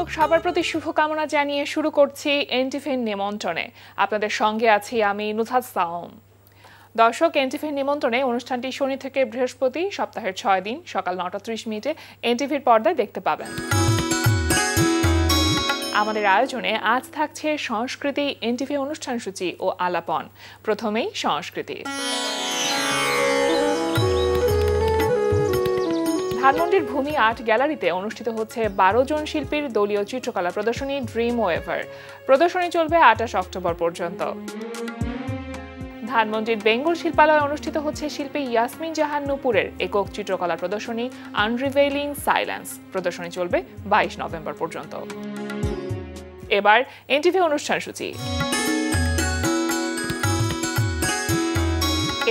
দর্শক সবার প্রতি শুভকামনা জানিয়ে শুরু করছি এনটিভির নিমন্ত্রণে। আপনাদের সঙ্গে আছি আমি নুসহাত সাওম। দর্শক, এনটিভির নিমন্ত্রণে অনুষ্ঠানটি শনি থেকে বৃহস্পতি সপ্তাহের 6 দিন সকাল 9:30 এনটিভির পর্দায় দেখতে পাবেন। আমাদের আয়োজনে আজ থাকছে সংস্কৃতি, এনটিভি অনুষ্ঠান সূচি ও আলাপন। প্রথমেই সংস্কৃতি। ধানমন্ডির ভূমি আর্ট গ্যালারিতে অনুষ্ঠিত হচ্ছে 12 জন শিল্পীর দলীয় চিত্রকলা প্রদর্শনী ড্রিম ওয়েভার। প্রদর্শনী চলবে 28 অক্টোবর পর্যন্ত। ধানমন্ডির বেঙ্গল শিল্পালয়ে অনুষ্ঠিত হচ্ছে শিল্পী ইয়াসমিন জাহান নূপুরের একক চিত্রকলা প্রদর্শনী আনরিভেইলিং সাইলেন্স। প্রদর্শনী চলবে 22 নভেম্বর পর্যন্ত। এবার এনটিভি অনুষ্ঠান সূচি।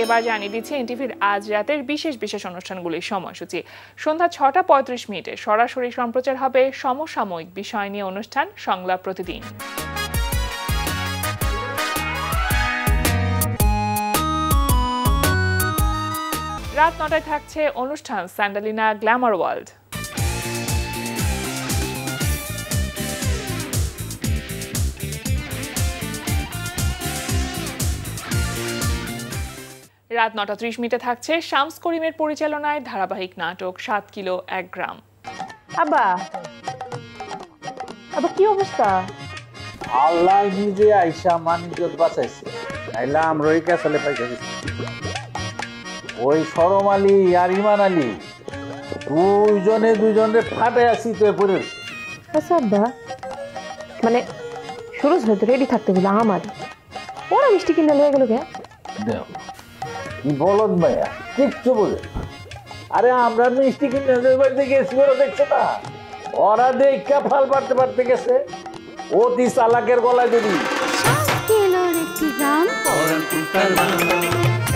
এবার জানিয়ে দিচ্ছি এনটিভির আজ রাতের বিশেষ বিশেষ অনুষ্ঠানগুলির সময়সূচি। সন্ধ্যা 6:35 সরাসরি সম্প্রচার হবে সমসাময়িক বিষয় নিয়ে অনুষ্ঠান সংলাপ প্রতিদিন। রাত 9টায় থাকছে অনুষ্ঠান স্যান্ডালিনা গ্ল্যামার ওয়ার্ল্ড। রাত 9:30 থাকছে শামস করিমের পরিচালনায় ধারাবাহিক নাটক 7 কিলো 1 গ্রাম। আব্বা কি অবস্থা? আল্লাহ নিজে আইসা মানিজ্জত বাঁচাইছে, নাইলে আমরা ওই ক্যাসালে পাইতে গেছি। ওই শরম আলী আর ইমান আলী দুইজনে ফাটে আসি তো পড়ে। আচ্ছা আব্বা, মানে সুরজ হয়তো রেডি থাকতে বলে আমার ওরা মিষ্টি কিনে লয়ে গেল কে? কি বলদ ভাইয়া, কিচ্ছু বোঝে। আরে আমরা মিষ্টি কিনে বাড়িতে গেছি, ওরা দেখছো না? ওরা দেখা ফাল পারতে গেছে। অতি চালাকের গলায় যদি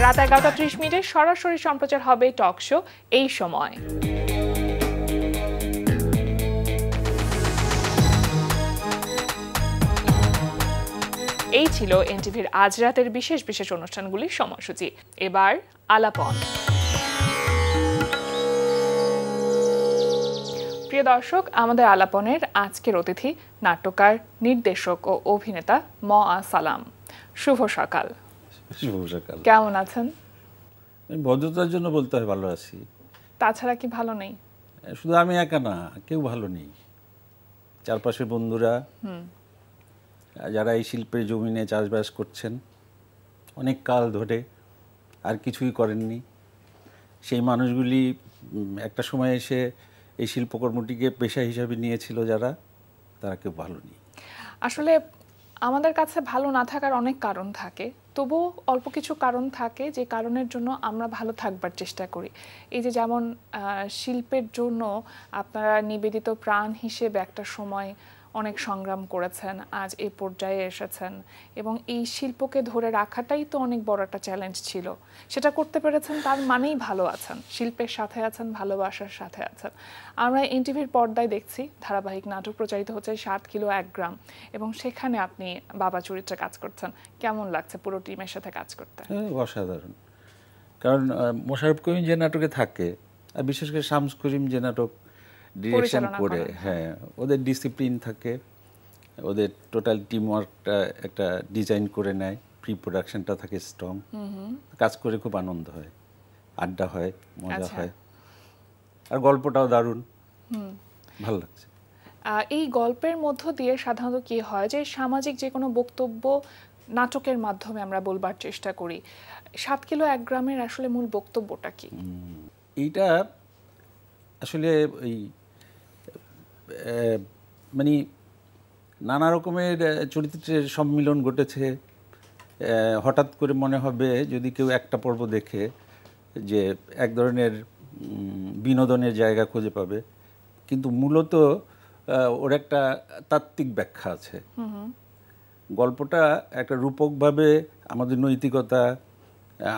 রাত 11:30 সরাসরি সম্প্রচার হবে টক শো এই সময়। এই ছিল এনটিভির আজ রাতের বিশেষ বিশেষ অনুষ্ঠানগুলির সময়সূচি। এবার আলাপন। প্রিয় দর্শক, আমাদের আলাপনের আজকের অতিথি নাট্যকার, নির্দেশক ও অভিনেতা সালাম। শুভ সকাল। শুভ সকাল। কেমন আছেন? ভদ্রতার জন্য বলতে হয় ভালো আছি, তাছাড়া কি ভালো নেই? শুধু আমি একা না, কেউ ভালো নেই। চারপাশের বন্ধুরা যারা এই শিল্পের জমিনে চাষবাস করছেন অনেক কাল ধরে, আর কিছুই করেননি, সেই মানুষগুলি একটা সময় এসে এই শিল্পকর্মটিকে পেশা হিসাবে নিয়েছিল যারা, তারা কেউ ভালো নেই। আসলে আমাদের কাছে ভালো না থাকার অনেক কারণ থাকে, তবুও অল্প কিছু কারণ থাকে যে কারণের জন্য আমরা ভালো থাকবার চেষ্টা করি। এই যে যেমন শিল্পের জন্য আপনারা নিবেদিত প্রাণ হিসেবে একটা সময় অনেক সংগ্রাম করেছেন, আজ এই পর্যায়ে এসেছেন, এবং এই শিল্পকে ধরে রাখাটাই তো অনেক বড় একটা চ্যালেঞ্জ ছিল। সেটা করতে পেরেছেন, তার মানেই ভালো আছেন, শিল্পের সাথে আছেন, ভালোবাসার সাথে আছেন। আমরা এনটিভির পর্দায় দেখছি ধারাবাহিক নাটক প্রচারিত হচ্ছে 7 কিলো 1 গ্রাম, এবং সেখানে আপনি বাবা চরিত্রে কাজ করছেন। কেমন লাগছে পুরো টিমের সাথে কাজ করতে? অসাধারণ। কারণ মোশাররফ করিম যে নাটকে থাকে, আর বিশেষ করে শামস করিম যে নাটক ডিরেকশন করে, হ্যাঁ, ওদের ডিসিপ্লিন থাকে, ওদের টোটাল টিম ওয়ার্কটা একটা ডিজাইন করে নেয়, প্রি প্রোডাকশনটা থাকে স্ট্রং, কাজ করে খুব আনন্দ হয়, আড্ডা হয়, মজা হয়, আর গল্পটাও দারুণ, ভালো লাগছে। এই গল্পের মধ্য দিয়ে সাধারণত কি হয় যে সামাজিক যে কোনো বক্তব্য নাটকের মাধ্যমে আমরা বলবার চেষ্টা করি। 7 কিলো 1 গ্রামের আসলে মূল বক্তব্যটা কি? এইটা আসলে ওই মানে নানা রকমের চরিত্রের সম্মিলন ঘটেছে। হঠাৎ করে মনে হবে যদি কেউ একটা পর্ব দেখে যে এক ধরনের বিনোদনের জায়গা খুঁজে পাবে, কিন্তু মূলত ওর একটা তাত্ত্বিক ব্যাখ্যা আছে। গল্পটা একটা রূপকভাবে আমাদের নৈতিকতা,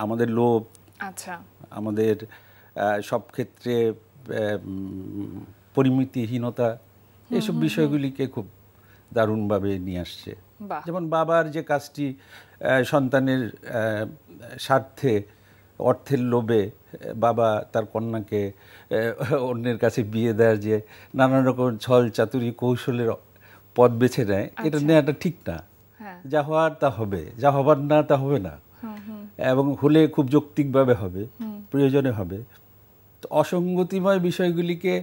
আমাদের লোভ, আচ্ছা, আমাদের সব ক্ষেত্রে পরিমিতিহীনতা, এইসব বিষয়গুলিকে খুব দারুণভাবে নিয়ে আসছে। যেমন বাবার যে কাজটি সন্তানের স্বার্থে, অর্থের লোভে বাবা তার কন্যাকে অন্যের কাছে বিয়ে দেওয়ার যে নানান রকম ছল চাতুরি কৌশলের পথ বেছে নেয়, এটা নেওয়াটা ঠিক না। যা হওয়ার তা হবে, যা হবার না তা হবে না, এবং হলে খুব যৌক্তিকভাবে হবে, প্রয়োজনে হবে। তো অসঙ্গতিময় বিষয়গুলিকে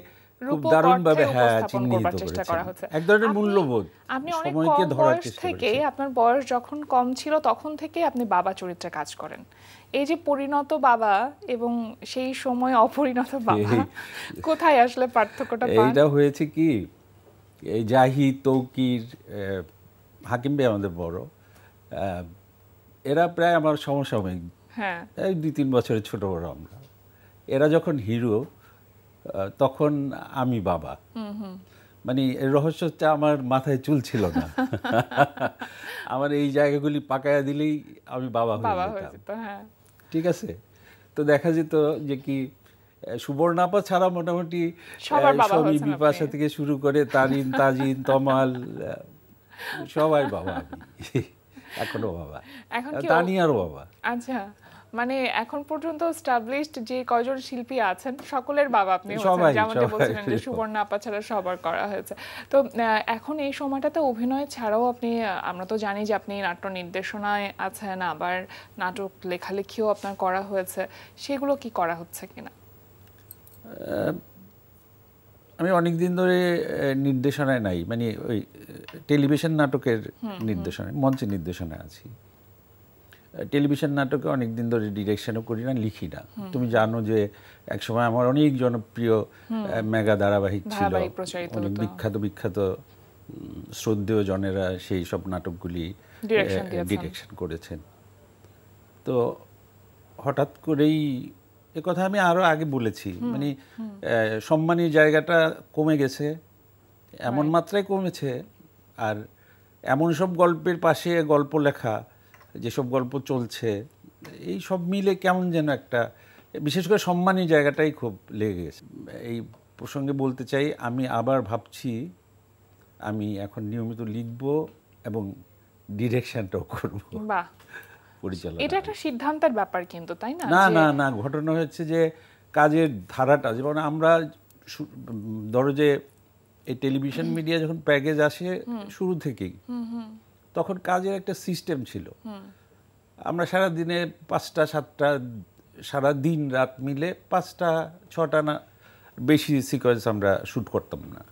খুব দারুণভাবে চিহ্নিত করেছেন। এক ধরনের মূল্যবোধ, আপনি অনেক সময়কে কম ধরার বয়স চেষ্টা থেকে, করেছেন। আপনার বয়স যখন কম ছিল তখন থেকে আপনি বাবা চরিত্রে কাজ করেন। এই যে পরিণত বাবা এবং সেই সময় অপরিণত বাবা, কোথায় আসলে পার্থক্যটা পান? এইটা হয়েছে কি, এই জাহিদ, তৌকির, হাকিম ভাই আমাদের বড়, এরা প্রায় আমার সমসাময়িক, হ্যাঁ, এই 2-3 বছরের ছোট বড় আমরা। এরা যখন হিরো তখন আমি বাবা। মানে এর রহস্যটা আমার মাথায় চুল ছিল না। আমার এই জায়গাগুলি পাকায়া দিলেই আমি বাবা হয়ে যেতাম। হ্যাঁ, ঠিক আছে। তো দেখা যেত যে কি সুবর্ণাপা ছাড়া মোটামুটি শমী, বিপাশা থেকে শুরু করে তারিন, তাজিন, তমাল, সবাই বাবা। আমি এখনো বাবা, তানিয়ারও বাবা। আচ্ছা, মানে এখন পর্যন্ত এস্টাবলিশড যে কয়জন শিল্পী আছেন সকলের বাবা আপনি হচ্ছেন, যেমনটা বলছিলেন যে সুবর্ণা আপা ছাড়া সবার করা হয়েছে। তো এখন এই সময়টাতে অভিনয় ছাড়াও আপনি, আমরা তো জানি যে আপনি নাট্য নির্দেশনায় আছেন, আবার নাটক লেখালেখিও আপনার করা হয়েছে, সেগুলো কি করা হচ্ছে কিনা? আমি অনেক দিন ধরে নির্দেশনায় নাই, মানে ওই টেলিভিশন নাটকের নির্দেশনায়, মঞ্চে নির্দেশনায় আছি। টেলিভিশন নাটকে অনেক দিন ধরে ডিরেকশনও করি না, লিখি না। তুমি জানো যে একসময় আমার অনেক জনপ্রিয় মেগা ধারাবাহিক ছিল, অনেক বিখ্যাত শ্রদ্ধেয় জনেরা সেই সব নাটকগুলি ডিরেকশন করেছেন। তো হঠাৎ করেই এ কথা আমি আরো আগে বলেছি, মানে সম্মানীয় জায়গাটা কমে গেছে, এমন মাত্রায় কমেছে। আর এমন সব গল্পের পাশে গল্প লেখা, যেসব গল্প চলছে, এই সব মিলে কেমন যেন একটা, বিশেষ করে সম্মানীয় জায়গাটাই খুব লেগে গেছে। এই প্রসঙ্গে বলতে চাই, আমি আবার ভাবছি আমি এখন নিয়মিত লিখব এবং ডিরেকশনটাও করব। বাহ, পরিচালনা। এটা একটা সিদ্ধান্তের ব্যাপার কিন্তু, তাই না? না না না, ঘটনা হচ্ছে যে কাজের ধারাটা, যেমন আমরা ধরো যে এই টেলিভিশন মিডিয়া যখন প্যাকেজ আসে শুরু থেকেই, তখন কাজের একটা সিস্টেম ছিল। আমরা সারা দিনে 5টা 7টা, সারা দিন রাত মিলে 5টা 6টা না বেশি সিকোয়েন্স আমরা শ্যুট করতাম না।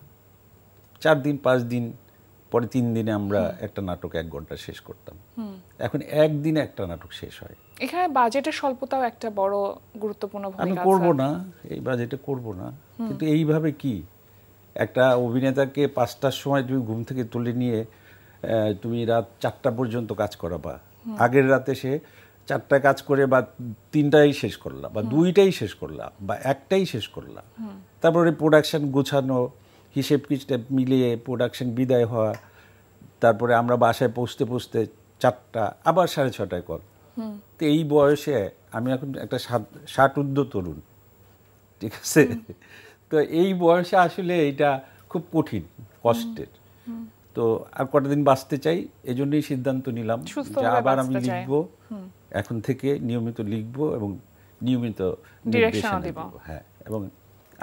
4 দিন 5 দিন পরে 3 দিনে আমরা একটা নাটক 1 ঘন্টা শেষ করতাম। এখন একদিনে একটা নাটক শেষ হয়। এখানে বাজেটের স্বল্পতাও একটা বড় গুরুত্বপূর্ণ ভূমিকা আছে। আমি করব না, এই বাজেটে করব না, কিন্তু এইভাবে কি একটা অভিনেতাকে 5টার সময় তুমি ঘুম থেকে তুলে নিয়ে তুমি রাত 4টা পর্যন্ত কাজ করাবা। আগের রাতে সে 4টায় কাজ করে বা 3টাই শেষ করলা, বা 2টাই শেষ করলা, বা 1টাই শেষ করলা। তারপরে প্রোডাকশন গোছানো, হিসেব কিসেব মিলিয়ে প্রোডাকশন বিদায় হওয়া, তারপরে আমরা বাসায় পৌঁছতে 4টা, আবার 6:30টায় কল। তো এই বয়সে আমি এখন একটা 60 তরুণ, ঠিক আছে? তো এই বয়সে আসলে এটা খুব কঠিন, কষ্টের। তো আর কটা দিন বাঁচতে চাই, এজন্যই সিদ্ধান্ত নিলাম যে আবার আমি লিখব, এখন থেকে নিয়মিত লিখব এবং নিয়মিত নির্দেশনা দেব। হ্যাঁ, এবং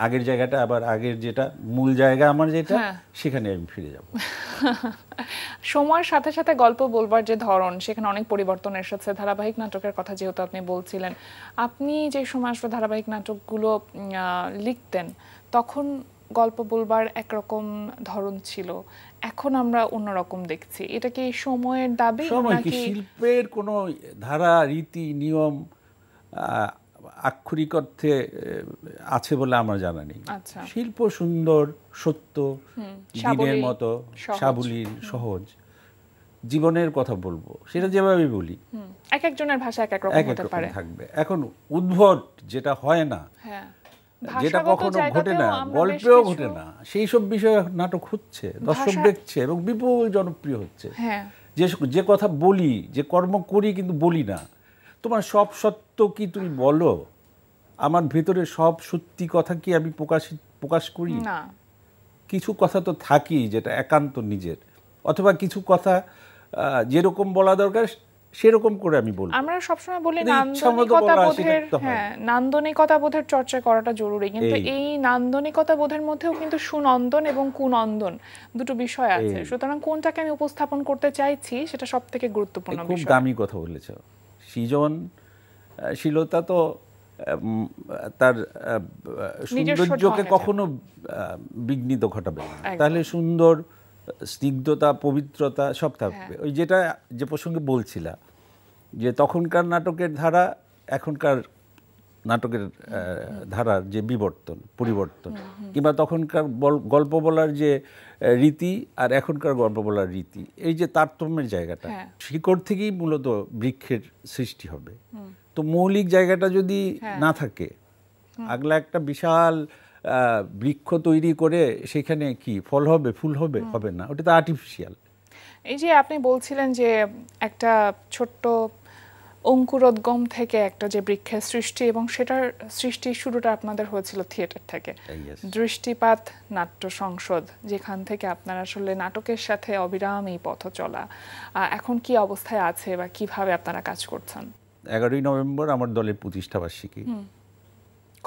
আগের জায়গাটা, আবার আগের যেটা মূল জায়গা আমার যেটা, সেখানে আমি ফিরে যাব। সময়ের সাথে সাথে গল্প বলবার যে ধরন, সেখানে অনেক পরিবর্তন এসেছে। ধারাবাহিক নাটকের কথা যেহেতু আপনি বলছিলেন, আপনি যে সময় আসলে ধারাবাহিক নাটকগুলো লিখতেন তখন গল্প বলবার একরকম ধরন ছিল, এখন আমরা অন্যরকম দেখছি। এটা কি সময়ের দাবি নাকি শিল্পের কোনো ধারা, রীতি, নিয়ম আক্ষরিক অর্থে আছে বলে আমার জানা নেই। শিল্প সুন্দর, সত্য, দিনের মতো সাবলীল, সহজ। জীবনের কথা বলবো, সেটা যেভাবে বলি, এক একজনের ভাষা এক এক রকম হতে পারে, থাকবে। এখন উদ্ভট যেটা হয় না, যেটা কখনো ঘটে না, গল্পেও ঘটে না, সেই সব বিষয়ে নাটক হচ্ছে, দর্শক দেখছে এবং বিপুল জনপ্রিয় হচ্ছে। যে কথা বলি, যে কর্ম করি কিন্তু বলি না, তোমার সব সত্য কি তুমি বলো? আমার ভেতরে সব সত্যি কথা কি আমি প্রকাশ করি না? কিছু কথা তো থাকি যেটা একান্ত নিজের, অথবা কিছু কথা যেরকম বলা দরকার সেরকম করে আমি বলবো। আমরা সবসময় বলি কিন্তু ইচ্ছামতো বলা নান্দনিকতাবোধের, শিখতে হয়। নান্দনিকতাবোধের চর্চা করাটা জরুরি, কিন্তু এই। এই নান্দনিকতাবোধের মধ্যেও কিন্তু সুনন্দন এবং কুনন্দন দুটো বিষয় আছে। সুতরাং কোনটাকে আমি উপস্থাপন করতে চাইছি সেটা সবথেকে গুরুত্বপূর্ণ খুব বিষয়। দামি কথা বলেছ। সৃজনশীলতা তো তার সৌন্দর্যকে কখনো বিঘ্নিত ঘটাবে না। তাহলে সুন্দর, স্নিগ্ধতা, পবিত্রতা সব থাকবে। ওই যে প্রসঙ্গে বলছিলা যে তখনকার নাটকের ধারা এখনকার নাটকের ধারার যে পরিবর্তন, কিংবা তখনকার গল্প বলার যে রীতি আর এখনকার গল্প বলার রীতি, এই যে তারতম্যের জায়গাটা, শিকড় থেকেই মূলত বৃক্ষের সৃষ্টি হবে। তো মৌলিক জায়গাটা যদি না থাকে, আগলা একটা বিশাল বৃক্ষ তৈরি করে সেখানে কি ফল হবে, ফুল হবে? হবে না, ওটা তো আর্টিফিশিয়াল। এই যে আপনি বলছিলেন যে একটা ছোট্ট অঙ্কুরোদ্গম থেকে একটা যে বৃক্ষের সৃষ্টি, এবং সেটার সৃষ্টির শুরুটা আপনাদের হয়েছিল থিয়েটার থেকে, দৃষ্টিপাত নাট্য সংসদ, যেখান থেকে আপনারা আসলে নাটকের সাথে অবিরাম এই পথ চলা। এখন কি অবস্থায় আছে বা কিভাবে আপনারা কাজ করছেন? 11ই নভেম্বর আমার দলের প্রতিষ্ঠাবার্ষিকী।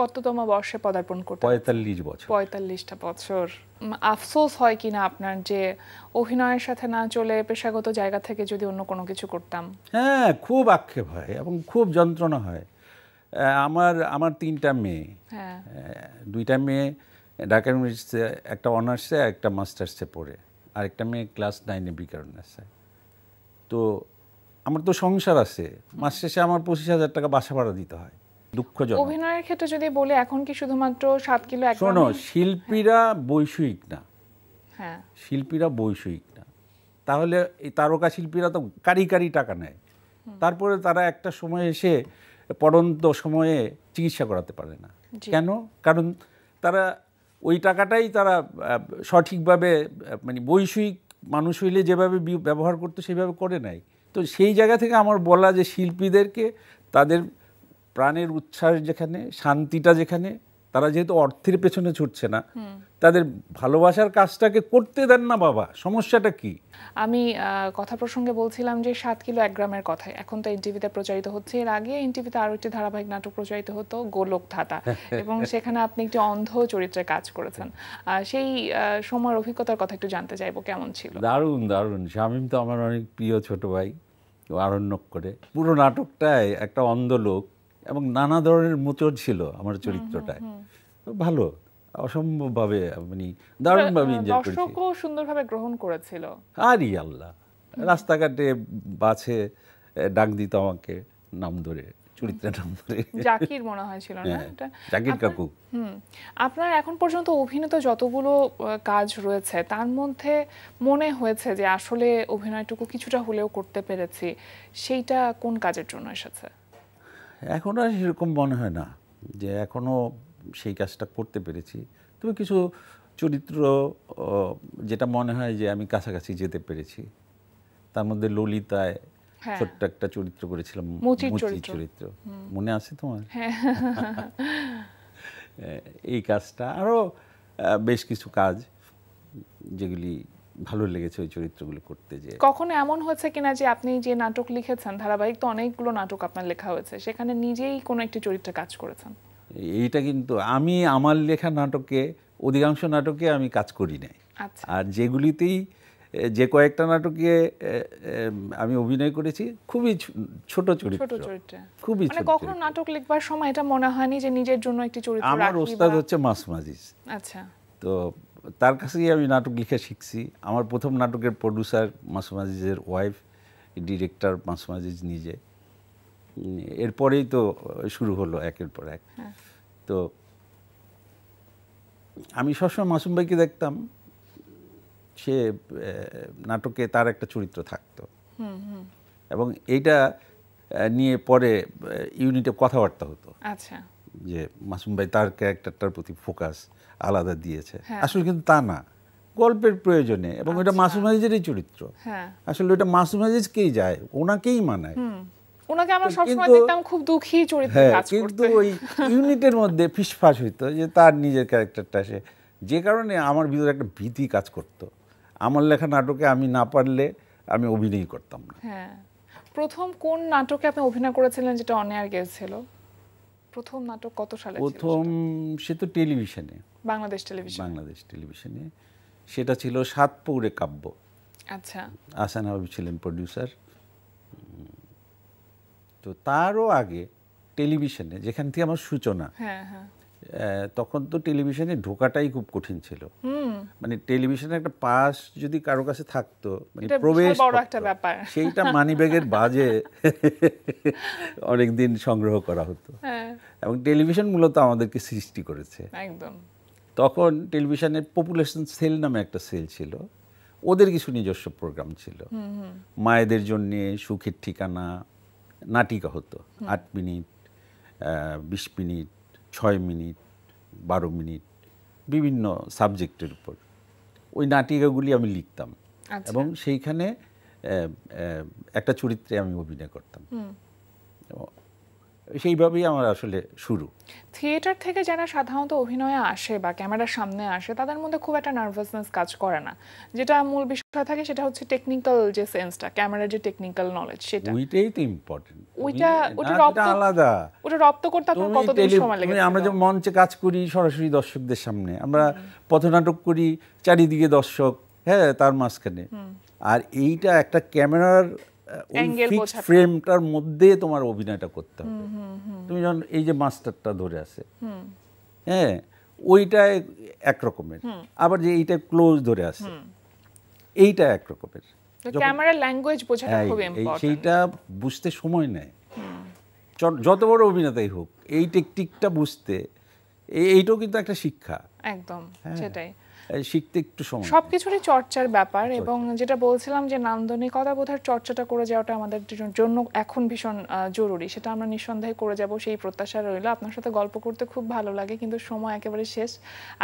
কততম বর্ষে পদার্পণ করতে? 45 বছর। 45টা বছর। আফসোস হয় কিনা আপনার যে অভিনয়ের সাথে না চলে পেশাগত জায়গা থেকে যদি অন্য কোনো কিছু করতাম? হ্যাঁ, খুব আক্ষেপ হয় এবং খুব যন্ত্রণা হয়। আমার 3টা মেয়ে, 2টা মেয়ে ঢাকা ইউনিভার্সিটিতে, একটা অনার্সে একটা মাস্টার্সে পড়ে, আরেকটা মেয়ে ক্লাস 9-এ বিকার অনার্সে। তো আমার তো সংসার আছে, মাস শেষে আমার 25,000 টাকা বাসা ভাড়া দিতে হয়। দুঃখজনক। অভিনয়ের ক্ষেত্রে যদি বলি, এখন কি শুধুমাত্র 7 কিলো এক? শোনো, শিল্পীরা বৈষয়িক না। হ্যাঁ, শিল্পীরা বৈষয়িক না, তাহলে এই তারকা শিল্পীরা তো কারি টাকা নেয়, তারপরে তারা একটা সময় এসে পড়ন্ত সময়ে চিকিৎসা করাতে পারে না। কেন? কারণ তারা ওই টাকাটাই তারা সঠিকভাবে, মানে বৈষয়িক মানুষ হইলে যেভাবে ব্যবহার করতো সেভাবে করে নাই। তো সেই জায়গা থেকে আমার বলা যে শিল্পীদেরকে তাদের প্রাণের উচ্ছ্বাস যেখানে, শান্তিটা যেখানে, তারা যেহেতু অর্থের পেছনে ছুটছে না, তাদের ভালোবাসার কাজটাকে করতে দেন না বাবা, সমস্যাটা কি? আমি কথা প্রসঙ্গে বলছিলাম যে 7 কিলো 1 গ্রামের কথাই এখন তো এনটিভিতে প্রচারিত হচ্ছে। এর আগে এনটিভিতে আরো একটি ধারাবাহিক নাটক প্রচারিত হতো, গোলক ধাতা, এবং সেখানে আপনি একটি অন্ধ চরিত্রে কাজ করেছেন। সেই সময়ের অভিজ্ঞতার কথা একটু জানতে চাইবো, কেমন ছিল? দারুণ দারুণ। শামীম তো আমার অনেক প্রিয় ছোট ভাই, আরণ্যক করে। পুরো নাটকটায় একটা অন্ধ লোক এবং নানা ধরনের মোচড় ছিল আমার চরিত্রটায়। ভালো, অসম্ভবভাবে, মানে দারুণভাবে এনজয় করেছি। দর্শকও সুন্দরভাবে গ্রহণ করেছিল। আরে আল্লাহ, রাস্তাঘাটে বাসে ডাক দিত আমাকে নাম ধরে, চরিত্রের নাম ধরে। জাকির মনে হয় ছিল না এটা? জাকির কাকু। আপনার এখন পর্যন্ত অভিনীত যতগুলো কাজ রয়েছে তার মধ্যে মনে হয়েছে যে আসলে অভিনয়টুকু কিছুটা হলেও করতে পেরেছি, সেইটা কোন কাজের জন্য এসেছে? এখন আর সেরকম মনে হয় না যে এখনও সেই কাজটা করতে পেরেছি। তবে কিছু চরিত্র যেটা মনে হয় যে আমি কাছাকাছি যেতে পেরেছি। তার মধ্যে ললিতায় ছোট্ট একটা চরিত্র করেছিলাম, মুচির চরিত্র, মনে আছে তোমার? এই কাজটা, আরও বেশ কিছু কাজ যেগুলি ভালো লেগেছে ওই চরিত্রগুলো করতে। যে কখনো এমন হয়েছে কিনা যে আপনি যে নাটক লিখেছেন, ধারাবাহিক তো অনেকগুলো নাটক আপনার লেখা হয়েছে, সেখানে নিজেই কোনো একটি চরিত্রে কাজ করেছেন? এইটা কিন্তু আমি আমার লেখা নাটকে, অধিকাংশ নাটকে আমি কাজ করি নাই। আর যেগুলিতেই, যে কয়েকটা নাটকে আমি অভিনয় করেছি, খুবই ছোট চরিত্র, খুবই ছোট। কখনো নাটক লিখবার সময় এটা মনে হয়নি যে নিজের জন্য একটি চরিত্র? আমার ওস্তাদ হচ্ছে মাসুম আজিজ। আচ্ছা। তো তার কাছেই আমি নাটক লিখে শিখছি। আমার প্রথম নাটকের প্রডিউসার মাসুম আজিজের ওয়াইফ, ডিরেক্টর মাসুম আজিজ নিজে। এরপরেই তো শুরু হলো একের পর এক। তো আমি সবসময় মাসুম ভাইকে দেখতাম, সে নাটকে তার একটা চরিত্র থাকতো, এবং এইটা নিয়ে পরে ইউনিটে কথাবার্তা হতো। আচ্ছা। যে মাসুম ভাই তার ক্যারেক্টারটার প্রতি ফোকাস আলাদা দিয়েছে। আসলে কিন্তু তা না, গল্পের প্রয়োজনে, এবং ওটা মাসুম আজিজেরই চরিত্র। আসলে ওটা মাসুম আজিজকেই যায়, ওনাকেই মানায়। ওনাকে আমরা সবসময় দেখতাম খুব দুঃখী চরিত্রে কাজ করতে। কিন্তু ওই ইউনিটের মধ্যে ফিসফাস হইতো যে তার নিজের ক্যারেক্টারটা সে, যে কারণে আমার ভিতরে একটা ভীতি কাজ করতো। আমার লেখা নাটকে আমি না পারলে আমি অভিনয় করতাম না। প্রথম কোন নাটকে আপনি অভিনয় করেছিলেন যেটা অন এয়ার গেছিল? প্রথম নাটক কত সালে ছিল? প্রথম সে তো টেলিভিশনে, বাংলাদেশ টেলিভিশন। বাংলাদেশ টেলিভিশনে, সেটা ছিল সাতপৌরে কাব্য। আচ্ছা। আহসান হাবিব ছিলেন প্রডিউসার। তো তারও আগে টেলিভিশনে, যেখান থেকে আমার সূচনা, হ্যাঁ হ্যাঁ। তখন তো টেলিভিশনে ঢোকাটাই খুব কঠিন ছিল। মানে টেলিভিশনে একটা পাস যদি কারো কাছে থাকতো, মানে এটা প্রবেশ বিশাল বড় একটা ব্যাপার। সেইটা মানিব্যাগের বাজে অনেকদিন সংগ্রহ করা হতো। হ্যাঁ এবং টেলিভিশন মূলত আমাদেরকে সৃষ্টি করেছে। একদম। তখন টেলিভিশনের পপুলেশন সেল নামে একটা সেল ছিল, ওদের কিছু নিজস্ব প্রোগ্রাম ছিল। মায়েদের জন্য সুখের ঠিকানা নাটিকা হতো, 8 মিনিট, 20 মিনিট, 6 মিনিট, 12 মিনিট, বিভিন্ন সাবজেক্টের উপর ওই নাটিকাগুলি আমি লিখতাম। আচ্ছা। এবং সেইখানে একটা চরিত্রে আমি অভিনয় করতাম। সেইভাবেই আমার আসলে শুরু। থিয়েটার থেকে যারা সাধারণত অভিনয়ে আসে বা ক্যামেরার সামনে আসে তাদের মধ্যে খুব একটা নার্ভাসনেস কাজ করে না। যেটা মূল বিষয় থাকে সেটা হচ্ছে টেকনিক্যাল যে সেন্সটা, ক্যামেরার যে টেকনিক্যাল নলেজ, সেটা ওইটাই তো ইম্পর্টেন্ট। ওইটা আলাদা। ওটা রপ্ত করতে আপনার কতদিন সময় লেগেছিল? আমরা যে মঞ্চে কাজ করি সরাসরি দর্শকদের সামনে, আমরা পথনাটক করি চারিদিকে দর্শক, হ্যাঁ, তার মাঝখানে। আর এইটা একটা ক্যামেরার ফ্রেমটার মধ্যে তোমার অভিনয়টা করতে হবে। তুমি যখন এই যে মাস্টারটা ধরে আছে, হ্যাঁ, ওইটা একরকমের, আবার যে এইটা ক্লোজ ধরে আছে এইটা একরকমের। ক্যামেরার ল্যাঙ্গুয়েজ বোঝাটা খুব ইম্পর্টেন্ট। সেইটা বুঝতে সময় নেয়, যত বড় অভিনেতাই হোক এই টেকনিকটা বুঝতে, এইটাও কিন্তু একটা শিক্ষা। একদম সেটাই, শিখতে একটু সময়। সবকিছুরই চর্চার ব্যাপার। এবং যেটা বলছিলাম যে নান্দনিকতা বোধহয় চর্চাটা করে যাওয়াটা আমাদের জন্য এখন ভীষণ জরুরি, সেটা আমরা নিঃসন্দেহে করে যাব, সেই প্রত্যাশা রইল। আপনার সাথে গল্প করতে খুব ভালো লাগে, কিন্তু সময় একেবারে শেষ,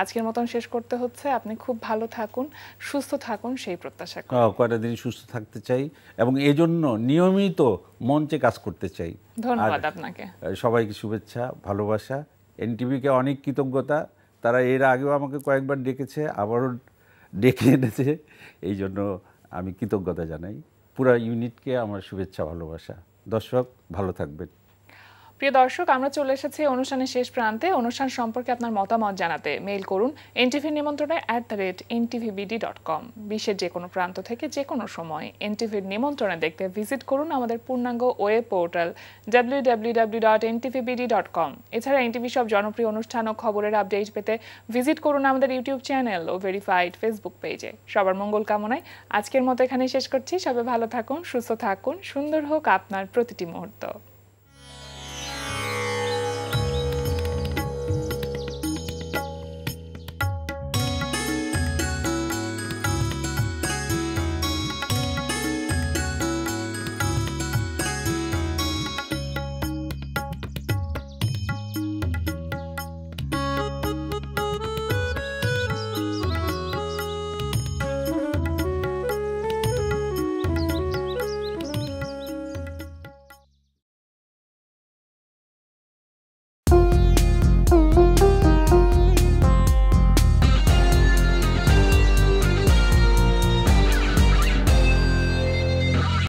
আজকের মতন শেষ করতে হচ্ছে। আপনি খুব ভালো থাকুন, সুস্থ থাকুন, সেই প্রত্যাশা করি। কয়টা দিন সুস্থ থাকতে চাই এবং এজন্য নিয়মিত মঞ্চে কাজ করতে চাই। ধন্যবাদ আপনাকে। সবাইকে শুভেচ্ছা, ভালোবাসা। এনটিভিকে অনেক কৃতজ্ঞতা, তারা এর আগেও আমাকে কয়েকবার ডেকেছে, আবারও ডেকে এনেছে, এই জন্য আমি কৃতজ্ঞতা জানাই। পুরো ইউনিটকে আমার শুভেচ্ছা, ভালোবাসা। দর্শক ভালো থাকবেন। প্রিয় দর্শক, আমরা চলে এসেছি অনুষ্ঠানের শেষ প্রান্তে। অনুষ্ঠান সম্পর্কে আপনার মতামত জানাতে মেইল করুন এনটিভি নিমন্ত্রণে @ntvbd.com। বিশ্বের যে কোনো প্রান্ত থেকে যে কোনো সময় এনটিভির নিমন্ত্রণে দেখতে ভিজিট করুন আমাদের পূর্ণাঙ্গ ওয়েব পোর্টাল www.ntvbd.com। এছাড়া এনটিভি সব জনপ্রিয় অনুষ্ঠান ও খবরের আপডেট পেতে ভিজিট করুন আমাদের ইউটিউব চ্যানেল ও ভেরিফাইড ফেসবুক পেজে। সবার মঙ্গল কামনায় আজকের মতো এখানেই শেষ করছি। সবাই ভালো থাকুন, সুস্থ থাকুন, সুন্দর হোক আপনার প্রতিটি মুহূর্ত।